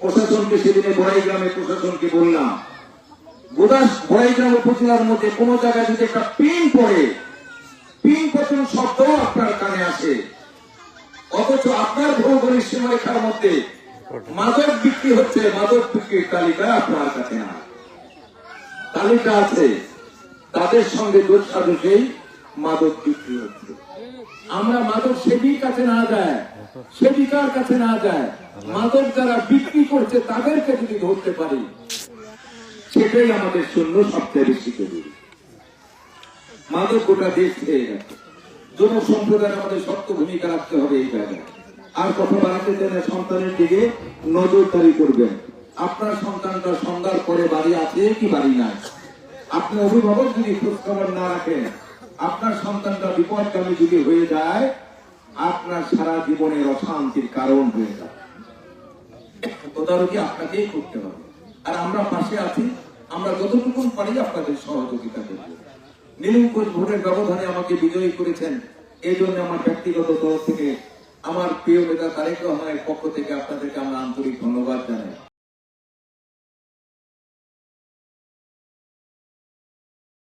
প্রশাসনকে সেদিনে বড়াইগ্রামে প্রশাসনকে বললাম, বড়াইগ্রাম উপজেলার মধ্যে কোন জায়গায় যদি একটা পিন পড়ে, পিন পতন শব্দ আপনার কানে আসে, অথচ আপনার ভৌগোলিক সীমারেখার মধ্যে মাদক বিক্রি হচ্ছে, মাদক বিক্রির তালিকা আপনার কাছে না, তালিকা আছে, তাদের সঙ্গে দুঃসাহসেই মাদক বিক্রি হচ্ছে। আমরা মাদক সেবীর কাছে না যায়, সেবিকার কাছে না যায়, মাদক যারা বিক্রি করছে তাদেরকে যদি ধরতে পারি, সেটাই আমাদের জন্য সবচেয়ে বেশি জরুরি। মাদক গোটা দেশ খেয়ে গেছে, জনসম্প্রদায়ের আমাদের শক্ত ভূমিকা রাখতে হবে এই জায়গায়। আর কথা বাড়াতে চাই না, সন্তানের দিকে নজরদারি করবেন। আপনার সন্তানটা সন্ধ্যার পরে বাড়ি আছে কি বাড়ি নাই, আপনি অভিভাবক যদি খোঁজ খবর না রাখেন, আপনার সন্তানটা বিপদগামী যদি হয়ে যায়, আপনার সারা জীবনের অশান্তির কারণ হয়ে যায়। তদারকি আপনাকেই করতে হবে। আর আমরা পাশে আছি, আমরা যতটুকু পারি আপনাদের সহযোগিতা করব। নীলঙ্কুশ ভোটের ব্যবধানে আমাকে বিজয়ী করেছেন, এই জন্য আমার ব্যক্তিগত তরফ থেকে, আমার প্রিয় নেতা তারেক রহমানের পক্ষ থেকে আপনাদেরকে আমরা আন্তরিক ধন্যবাদ জানাই।